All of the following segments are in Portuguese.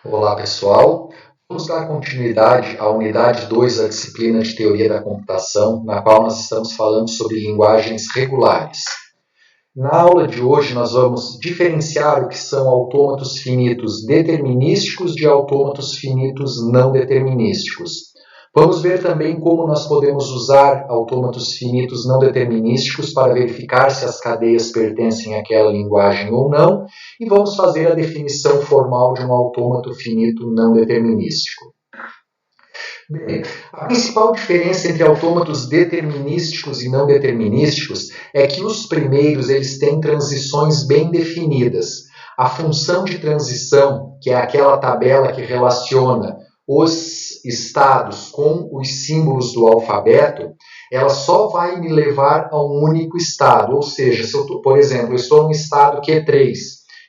Olá, pessoal. Vamos dar continuidade à unidade 2 da disciplina de Teoria da Computação, na qual nós estamos falando sobre linguagens regulares. Na aula de hoje, nós vamos diferenciar o que são autômatos finitos determinísticos de autômatos finitos não determinísticos. Vamos ver também como nós podemos usar autômatos finitos não determinísticos para verificar se as cadeias pertencem àquela linguagem ou não, e vamos fazer a definição formal de um autômato finito não determinístico. Bem, a principal diferença entre autômatos determinísticos e não determinísticos é que os primeiros eles têm transições bem definidas. A função de transição, que é aquela tabela que relaciona os estados com os símbolos do alfabeto, ela só vai me levar a um único estado. Ou seja, se eu por exemplo, eu estou no estado Q3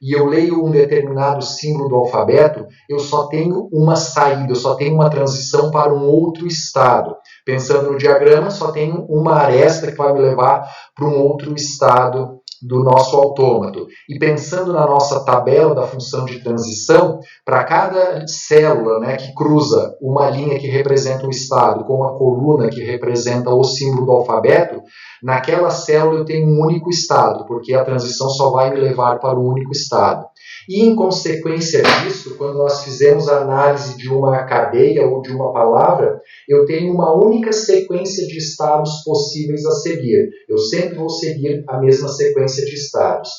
e eu leio um determinado símbolo do alfabeto, eu só tenho uma saída, eu só tenho uma transição para um outro estado. Pensando no diagrama, só tenho uma aresta que vai me levar para um outro estado do nosso autômato. E pensando na nossa tabela da função de transição, para cada célula, que cruza uma linha que representa o estado com a coluna que representa o símbolo do alfabeto, naquela célula eu tenho um único estado, porque a transição só vai me levar para um único estado. E em consequência disso, quando nós fizemos a análise de uma cadeia ou de uma palavra, eu tenho uma única sequência de estados possíveis a seguir. Eu sempre vou seguir a mesma sequência de estados.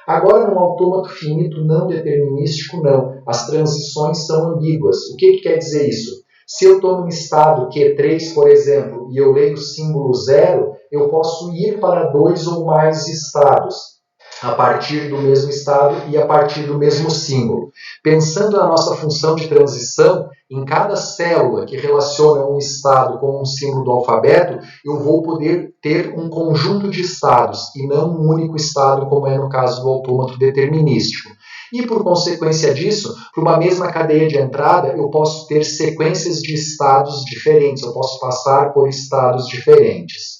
Agora, num autômato finito não determinístico, não. As transições são ambíguas. O que quer dizer isso? Se eu estou no estado Q3, por exemplo, e eu leio o símbolo 0, eu posso ir para 2 ou mais estados, a partir do mesmo estado e a partir do mesmo símbolo. Pensando na nossa função de transição, em cada célula que relaciona um estado com um símbolo do alfabeto, eu vou poder ter um conjunto de estados e não um único estado, como é no caso do autômato determinístico. E, por consequência disso, para uma mesma cadeia de entrada, eu posso ter sequências de estados diferentes, eu posso passar por estados diferentes.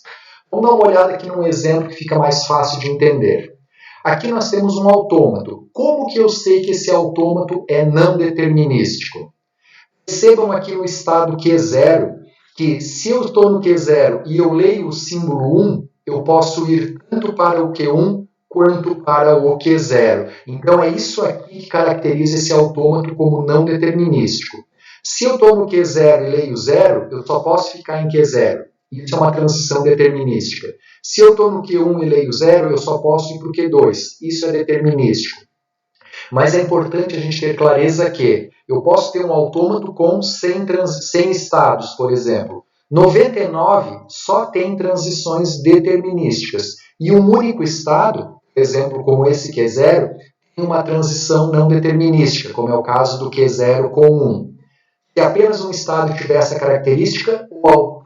Vamos dar uma olhada aqui num exemplo que fica mais fácil de entender. Aqui nós temos um autômato. Como que eu sei que esse autômato é não determinístico? Percebam aqui no estado Q0 que se eu estou no Q0 e eu leio o símbolo 1, eu posso ir tanto para o Q1 quanto para o Q0. Então é isso aqui que caracteriza esse autômato como não determinístico. Se eu estou no Q0 e leio 0, eu só posso ficar em Q0. Isso é uma transição determinística. Se eu estou no Q1 e leio 0, eu só posso ir para o Q2. Isso é determinístico. Mas é importante a gente ter clareza que eu posso ter um autômato com 100 estados, por exemplo. 99 só tem transições determinísticas. E um único estado, por exemplo, como esse Q0, tem uma transição não determinística, como é o caso do Q0 com 1. Se apenas um estado tiver essa característica, o autômato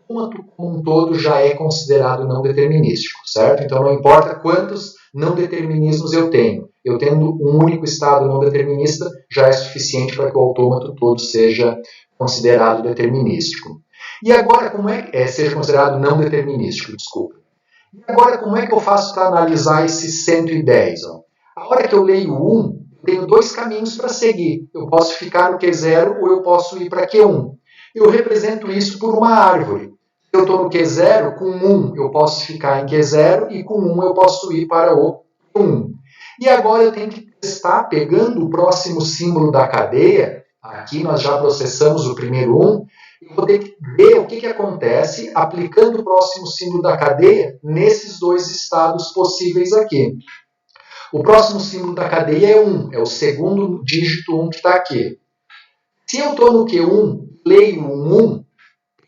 como um todo já é considerado não determinístico, certo? Então não importa quantos não determinismos eu tenho. Eu tendo um único estado não determinista já é suficiente para que o autômato todo seja considerado determinístico. E agora, como seja considerado não determinístico, desculpa. E agora, como é que eu faço para analisar esses 110? A hora que eu leio 1, tenho dois caminhos para seguir. Eu posso ficar no Q0 ou eu posso ir para Q1. Eu represento isso por uma árvore. Se eu estou no Q0, com 1 eu posso ficar em Q0 e com 1 eu posso ir para o Q1. E agora eu tenho que testar, pegando o próximo símbolo da cadeia, aqui nós já processamos o primeiro 1, eu vou ter que ver o que acontece aplicando o próximo símbolo da cadeia nesses dois estados possíveis aqui. O próximo símbolo da cadeia é 1, é o segundo dígito 1 que está aqui. Se eu estou no Q1 e leio um 1,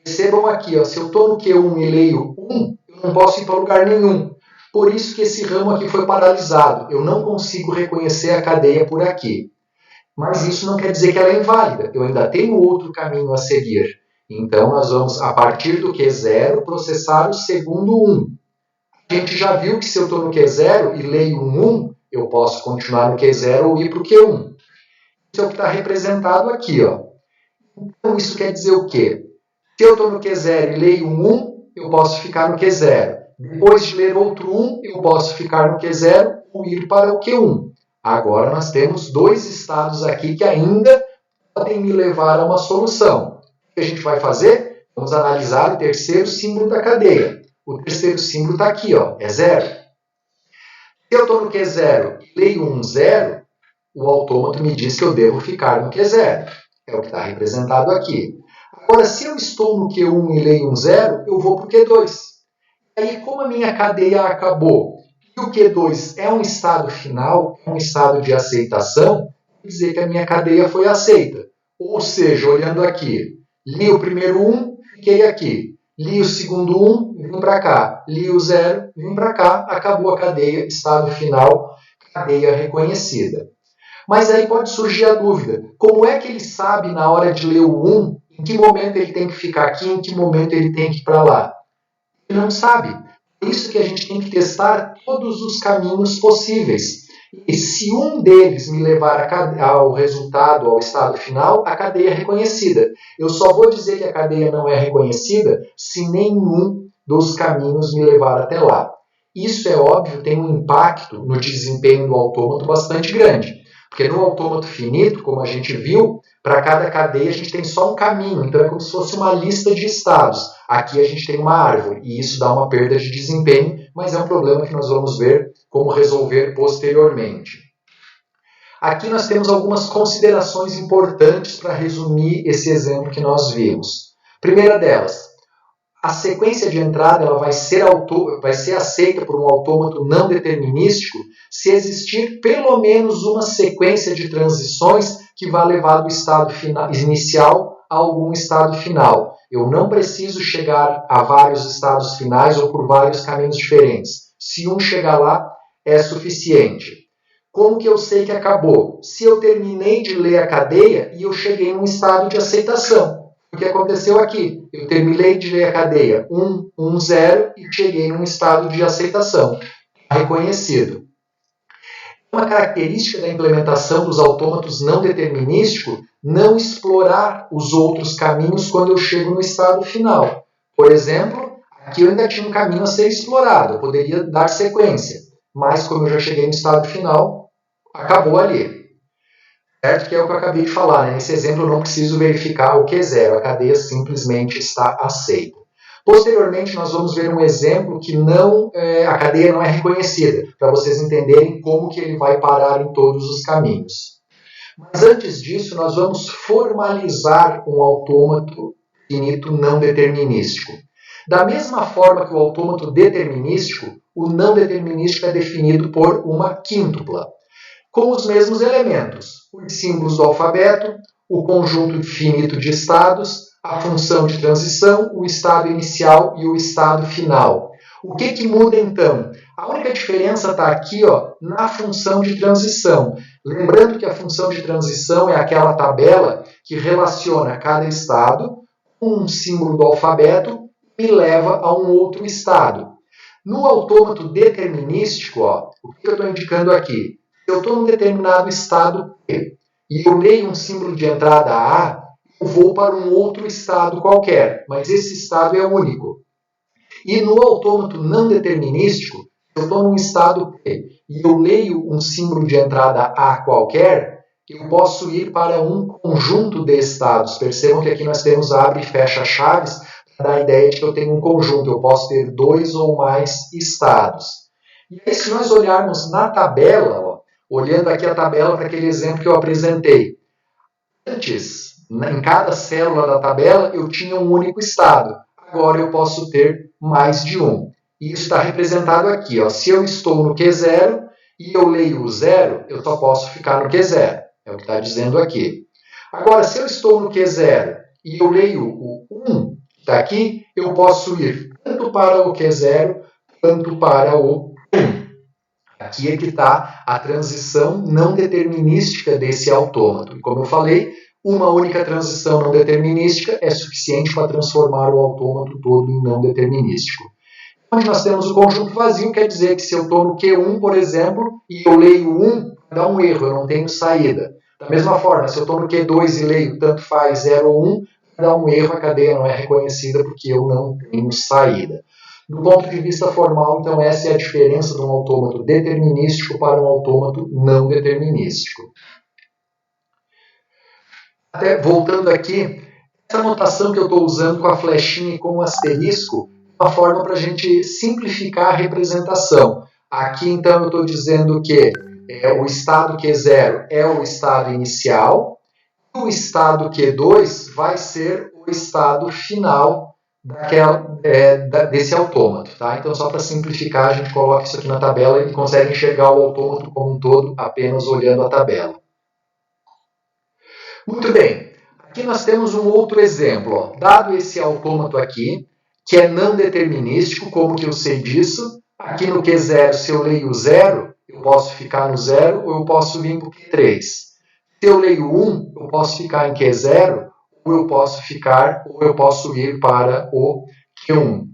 percebam aqui, se eu estou no Q1 e leio 1, eu não posso ir para lugar nenhum. Por isso que esse ramo aqui foi paralisado. Eu não consigo reconhecer a cadeia por aqui. Mas isso não quer dizer que ela é inválida. Eu ainda tenho outro caminho a seguir. Então, nós vamos, a partir do Q0, processar o segundo 1. A gente já viu que se eu estou no Q0 e leio um 1, eu posso continuar no Q0 ou ir para o Q1. Isso é o que está representado aqui. Então, isso quer dizer o quê? Se eu estou no Q0 e leio um 1, eu posso ficar no Q0. Depois de ler outro 1, eu posso ficar no Q0 ou ir para o Q1. Agora nós temos dois estados aqui que ainda podem me levar a uma solução. O que a gente vai fazer? Vamos analisar o terceiro símbolo da cadeia. O terceiro símbolo está aqui, ó, é 0. Se eu estou no Q0 e leio um 0, o autômato me diz que eu devo ficar no Q0. É o que está representado aqui. Agora, se eu estou no Q1 e leio um 0, eu vou para o Q2. Aí, como a minha cadeia acabou e o Q2 é um estado final, um estado de aceitação, quer dizer que a minha cadeia foi aceita. Ou seja, olhando aqui, li o primeiro 1, fiquei aqui. Li o segundo 1, vim para cá. Li o 0, vim para cá. Acabou a cadeia, estado final, cadeia reconhecida. Mas aí pode surgir a dúvida. Como é que ele sabe, na hora de ler o 1, em que momento ele tem que ficar aqui, em que momento ele tem que ir para lá? Ele não sabe. Por isso que a gente tem que testar todos os caminhos possíveis. E se um deles me levar ao resultado, ao estado final, a cadeia é reconhecida. Eu só vou dizer que a cadeia não é reconhecida se nenhum dos caminhos me levar até lá. Isso, é óbvio, tem um impacto no desempenho do autômato bastante grande. Porque no autômato finito, como a gente viu, para cada cadeia a gente tem só um caminho. Então é como se fosse uma lista de estados. Aqui a gente tem uma árvore e isso dá uma perda de desempenho, mas é um problema que nós vamos ver como resolver posteriormente. Aqui nós temos algumas considerações importantes para resumir esse exemplo que nós vimos. Primeira delas, a sequência de entrada ela vai ser aceita por um autômato não determinístico se existir pelo menos uma sequência de transições que vai levar do estado inicial a algum estado final. Eu não preciso chegar a vários estados finais ou por vários caminhos diferentes. Se um chegar lá, é suficiente. Como que eu sei que acabou? Se eu terminei de ler a cadeia e eu cheguei num estado de aceitação. O que aconteceu aqui? Eu terminei de ler a cadeia 1, 1, 0 e cheguei num estado de aceitação. Reconhecido. Uma característica da implementação dos autômatos não determinísticos não explorar os outros caminhos quando eu chego no estado final. Por exemplo, aqui eu ainda tinha um caminho a ser explorado, eu poderia dar sequência, mas como eu já cheguei no estado final, acabou ali. Certo? Que é o que eu acabei de falar. Né? Nesse exemplo eu não preciso verificar o Q0, a cadeia simplesmente está aceita. Posteriormente, nós vamos ver um exemplo que a cadeia não é reconhecida, para vocês entenderem como que ele vai parar em todos os caminhos. Mas antes disso, nós vamos formalizar um autômato finito não determinístico. Da mesma forma que o autômato determinístico, o não determinístico é definido por uma quíntupla, com os mesmos elementos, os símbolos do alfabeto, o conjunto finito de estados, a função de transição, o estado inicial e o estado final. O que muda então? A única diferença está aqui, ó, na função de transição. Lembrando que a função de transição é aquela tabela que relaciona cada estado com um símbolo do alfabeto e leva a um outro estado. No autômato determinístico, ó, o que eu estou indicando aqui? Eu estou num determinado estado P e eu leio um símbolo de entrada A, eu vou para um outro estado qualquer, mas esse estado é único. E no autômato não determinístico, eu estou num estado P e eu leio um símbolo de entrada A qualquer, eu posso ir para um conjunto de estados. Percebam que aqui nós temos abre e fecha chaves para dar a ideia de que eu tenho um conjunto, eu posso ter 2 ou mais estados. E aí, se nós olharmos na tabela, ó, olhando aqui a tabela para aquele exemplo que eu apresentei. Antes, em cada célula da tabela, eu tinha um único estado. Agora eu posso ter mais de um. E isso está representado aqui. Ó. Se eu estou no Q0 e eu leio o 0, eu só posso ficar no Q0. É o que está dizendo aqui. Agora, se eu estou no Q0 e eu leio o 1, que está aqui, eu posso ir tanto para o Q0 quanto para o 1. Aqui é que está a transição não determinística desse autômato. E como eu falei, uma única transição não determinística é suficiente para transformar o autômato todo em não determinístico. Onde nós temos o conjunto vazio, quer dizer que se eu estou no Q1, por exemplo, e eu leio 1, dá um erro, eu não tenho saída. Da mesma forma, se eu estou no Q2 e leio tanto faz 0 ou 1, dá um erro, a cadeia não é reconhecida porque eu não tenho saída. Do ponto de vista formal, então, essa é a diferença de um autômato determinístico para um autômato não determinístico. Até voltando aqui, essa notação que eu estou usando com a flechinha e com o asterisco é uma forma para a gente simplificar a representação. Aqui, então, eu estou dizendo que o estado Q0 é o estado inicial, e o estado Q2 vai ser o estado final desse autômato. Tá? Então, só para simplificar, a gente coloca isso aqui na tabela e consegue enxergar o autômato como um todo apenas olhando a tabela. Muito bem, aqui nós temos um outro exemplo. Ó. Dado esse autômato aqui, que é não determinístico, como que eu sei disso? Aqui no Q0, se eu leio 0, eu posso ficar no 0 ou eu posso vir para o Q3. Se eu leio 1, eu posso ficar em Q0 ou eu posso ir para o Q1.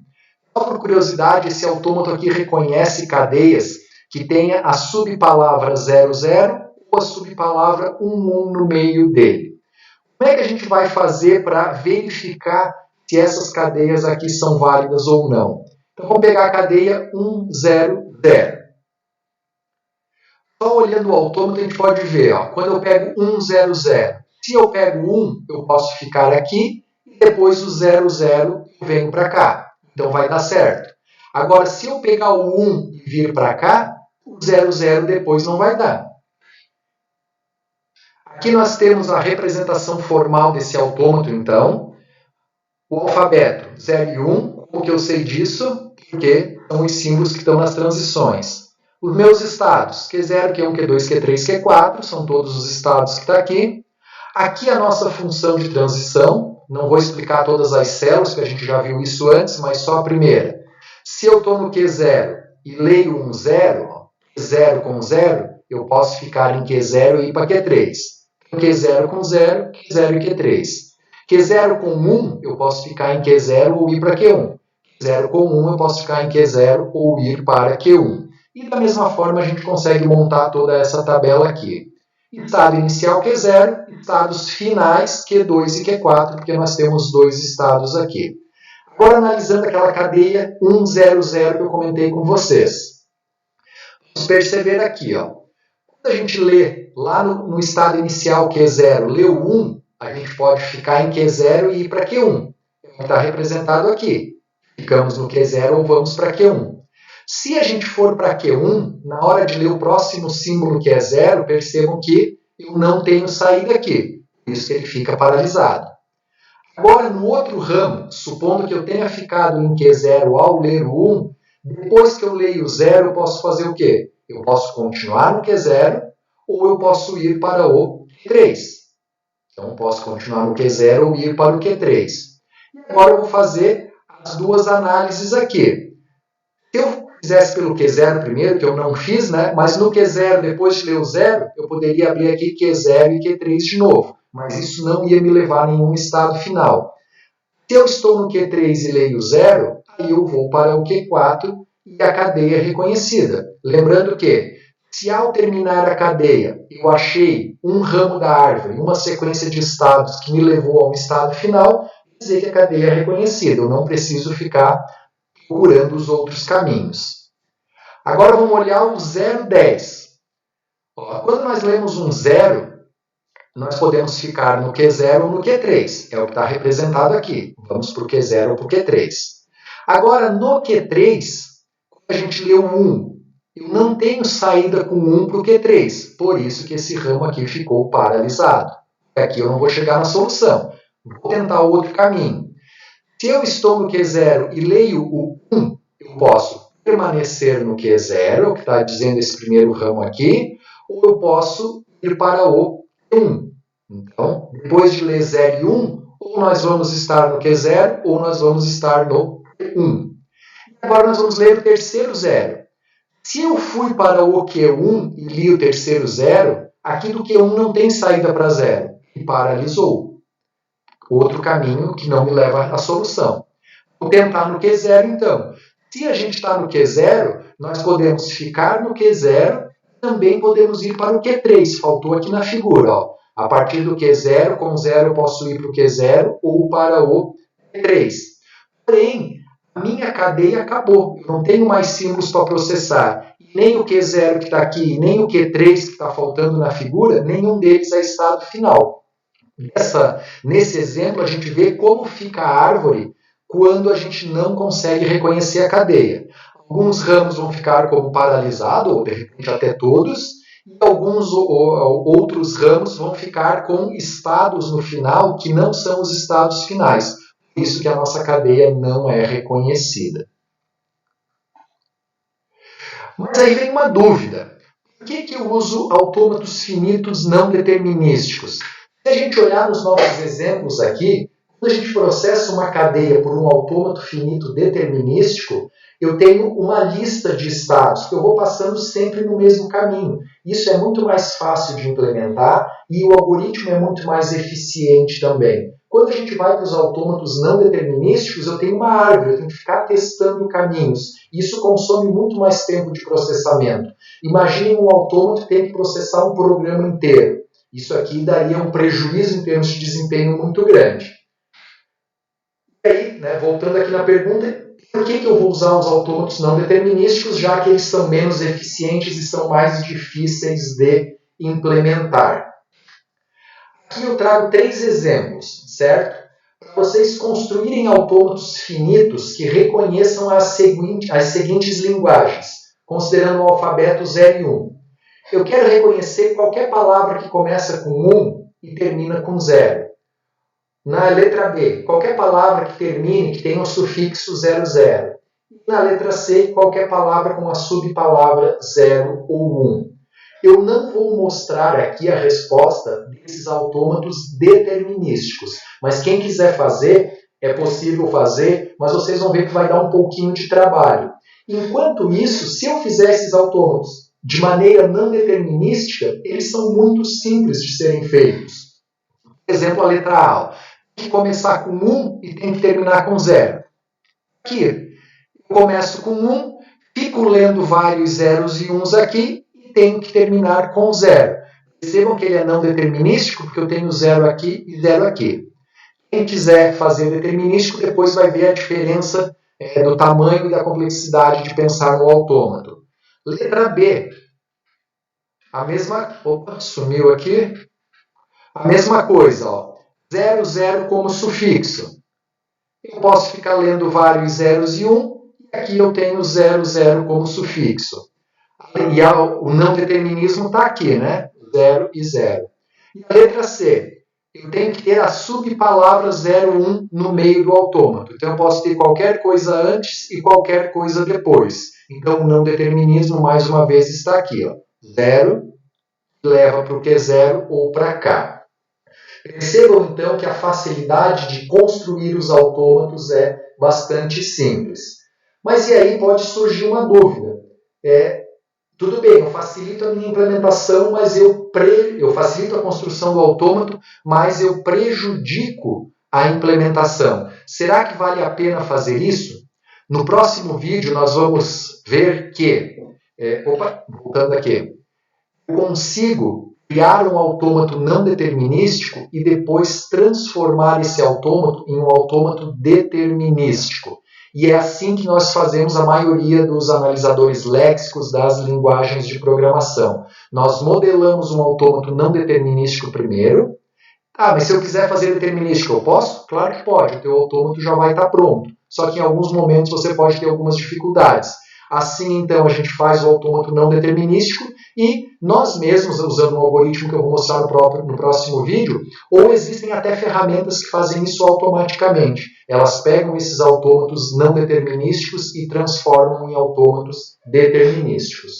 Só por curiosidade, esse autômato aqui reconhece cadeias que tenha a subpalavra 00 ou a subpalavra 11 no meio dele. Como é que a gente vai fazer para verificar se essas cadeias aqui são válidas ou não? Então, vamos pegar a cadeia 100. Só olhando o autômato, a gente pode ver, ó, quando eu pego 100, se eu pego 1, eu posso ficar aqui, e depois o 00 eu venho para cá. Então, vai dar certo. Agora, se eu pegar o 1 e vir para cá, o 00 depois não vai dar. Aqui nós temos a representação formal desse autômato, então. O alfabeto 0 e 1, como que eu sei disso? Porque são os símbolos que estão nas transições. Os meus estados, Q0, Q1, Q2, Q3, Q4, são todos os estados que estão aqui. Aqui a nossa função de transição, não vou explicar todas as células, que a gente já viu isso antes, mas só a primeira. Se eu estou no Q0 e leio um 0, Q0 com 0, eu posso ficar em Q0 e ir para Q3. Q0 com 0, Q0 e Q3. Q0 com 1, eu posso ficar em Q0 ou ir para Q1. Q0 com 1, eu posso ficar em Q0 ou ir para Q1. E da mesma forma, a gente consegue montar toda essa tabela aqui. Estado inicial Q0, estados finais Q2 e Q4, porque nós temos dois estados aqui. Agora, analisando aquela cadeia 100 que eu comentei com vocês. Vamos perceber aqui, ó. Quando a gente lê lá no estado inicial Q0, leu 1, a gente pode ficar em Q0 e ir para Q1. Está representado aqui. Ficamos no Q0 ou vamos para Q1. Se a gente for para Q1, na hora de ler o próximo símbolo que é 0, percebam que eu não tenho saída aqui. Por isso que ele fica paralisado. Agora, no outro ramo, supondo que eu tenha ficado em Q0 ao ler o 1, depois que eu leio o 0, eu posso fazer o quê? Eu posso continuar no Q0 ou eu posso ir para o Q3. Então, eu posso continuar no Q0 ou ir para o Q3. E agora eu vou fazer as duas análises aqui. Se eu fizesse pelo Q0 primeiro, que eu não fiz, né? Mas no Q0, depois de ler o 0, eu poderia abrir aqui Q0 e Q3 de novo. Mas isso não ia me levar a nenhum estado final. Se eu estou no Q3 e leio o 0, aí eu vou para o Q4 e a cadeia é reconhecida. Lembrando que, se ao terminar a cadeia eu achei um ramo da árvore, uma sequência de estados que me levou a um estado final, quer dizer que a cadeia é reconhecida. Eu não preciso ficar procurando os outros caminhos. Agora vamos olhar o 010. Quando nós lemos um 0, nós podemos ficar no Q0 ou no Q3. É o que está representado aqui. Vamos para o Q0 ou para o Q3. Agora, no Q3, quando a gente lê o 1, eu não tenho saída com 1 para o Q3. Por isso que esse ramo aqui ficou paralisado. Aqui eu não vou chegar na solução. Vou tentar outro caminho. Se eu estou no Q0 e leio o 1, eu posso permanecer no Q0, o que está dizendo esse primeiro ramo aqui, ou eu posso ir para o Q1. Então, depois de ler 0 e 1, ou nós vamos estar no Q0, ou nós vamos estar no Q1. Agora nós vamos ler o terceiro 0. Se eu fui para o Q1 e li o terceiro 0, aqui do Q1 não tem saída para 0, e paralisou. Outro caminho que não me leva à solução. Vou tentar no Q0, então. Se a gente está no Q0, nós podemos ficar no Q0, também podemos ir para o Q3. Faltou aqui na figura. Ó. A partir do Q0, com 0 eu posso ir para o Q0 ou para o Q3. Porém, a minha cadeia acabou. Eu não tenho mais símbolos para processar. Nem o Q0 que está aqui, nem o Q3 que está faltando na figura, nenhum deles é estado final. Nesse exemplo, a gente vê como fica a árvore quando a gente não consegue reconhecer a cadeia. Alguns ramos vão ficar como paralisado, ou de repente até todos, e alguns outros ramos vão ficar com estados no final que não são os estados finais. Por isso que a nossa cadeia não é reconhecida. Mas aí vem uma dúvida. Por que eu uso autômatos finitos não determinísticos? Se a gente olhar nos nossos exemplos aqui, quando a gente processa uma cadeia por um autômato finito determinístico, eu tenho uma lista de estados que eu vou passando sempre no mesmo caminho. Isso é muito mais fácil de implementar e o algoritmo é muito mais eficiente também. Quando a gente vai para os autômatos não determinísticos, eu tenho uma árvore, eu tenho que ficar testando caminhos. Isso consome muito mais tempo de processamento. Imagine um autômato que tem que processar um programa inteiro. Isso aqui daria um prejuízo em termos de desempenho muito grande. E aí, voltando aqui na pergunta, por que eu vou usar os autômatos não determinísticos, já que eles são menos eficientes e são mais difíceis de implementar? Aqui eu trago 3 exemplos, certo? Para vocês construírem autômatos finitos que reconheçam as seguintes linguagens, considerando o alfabeto 0 e 1. Eu quero reconhecer qualquer palavra que começa com 1 e termina com 0. Na letra B, qualquer palavra que termine, que tenha o sufixo 00. E na letra C, qualquer palavra com a subpalavra 0 ou 1. Eu não vou mostrar aqui a resposta desses autômatos determinísticos, mas quem quiser fazer, é possível fazer, mas vocês vão ver que vai dar um pouquinho de trabalho. Enquanto isso, se eu fizer esses autômatos de maneira não determinística, eles são muito simples de serem feitos. Por exemplo, a letra A. Tem que começar com 1 e tem que terminar com 0. Aqui, eu começo com 1, fico lendo vários zeros e 1s aqui e tenho que terminar com 0. Percebam que ele é não determinístico, porque eu tenho 0 aqui e 0 aqui. Quem quiser fazer determinístico, depois vai ver a diferença do tamanho e da complexidade de pensar no autômato. Letra B. A mesma... Opa, sumiu aqui. A mesma coisa, ó. 0, 0 como sufixo. Eu posso ficar lendo vários zeros e 1, e aqui eu tenho 0, 0 como sufixo. E o não determinismo está aqui, né? 0 e 0. E a letra C. Eu tenho que ter a subpalavra 0, 1 no meio do autômato. Então eu posso ter qualquer coisa antes e qualquer coisa depois. Então o não determinismo, mais uma vez, está aqui. Ó. 0 leva para o Q0 ou para cá. Percebam, então, que a facilidade de construir os autômatos é bastante simples. Mas e aí pode surgir uma dúvida. Tudo bem, eu facilito a minha implementação, mas eu facilito a construção do autômato, mas eu prejudico a implementação. Será que vale a pena fazer isso? No próximo vídeo nós vamos ver que... voltando aqui. Eu consigo criar um autômato não determinístico e depois transformar esse autômato em um autômato determinístico. E é assim que nós fazemos a maioria dos analisadores léxicos das linguagens de programação. Nós modelamos um autômato não determinístico primeiro. Mas se eu quiser fazer determinístico, eu posso? Claro que pode, o teu autômato já vai estar pronto. Só que em alguns momentos você pode ter algumas dificuldades. Assim, então, a gente faz o autômato não determinístico e nós mesmos, usando um algoritmo que eu vou mostrar no próximo vídeo, ou existem até ferramentas que fazem isso automaticamente. Elas pegam esses autômatos não determinísticos e transformam em autômatos determinísticos.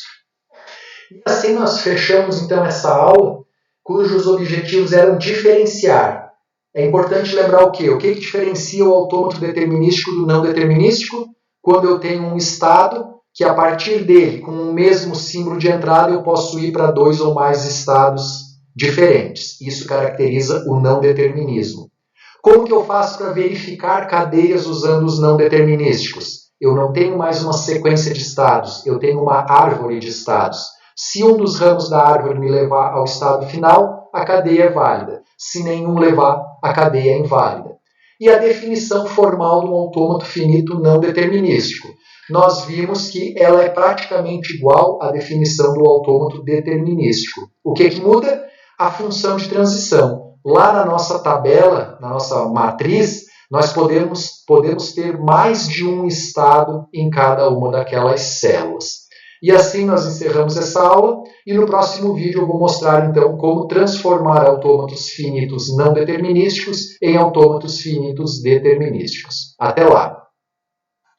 E assim nós fechamos, então, essa aula, cujos objetivos eram diferenciar. É importante lembrar o quê? O que diferencia o autômato determinístico do não determinístico? Quando eu tenho um estado que a partir dele, com o mesmo símbolo de entrada, eu posso ir para 2 ou mais estados diferentes. Isso caracteriza o não determinismo. Como que eu faço para verificar cadeias usando os não determinísticos? Eu não tenho mais uma sequência de estados, eu tenho uma árvore de estados. Se um dos ramos da árvore me levar ao estado final, a cadeia é válida. Se nenhum levar, a cadeia é inválida. e a definição formal de um autômato finito não determinístico. Nós vimos que ela é praticamente igual à definição do autômato determinístico. O que muda? A função de transição. Lá na nossa tabela, na nossa matriz, nós podemos ter mais de um estado em cada uma daquelas células. E assim nós encerramos essa aula e no próximo vídeo eu vou mostrar então como transformar autômatos finitos não determinísticos em autômatos finitos determinísticos. Até lá!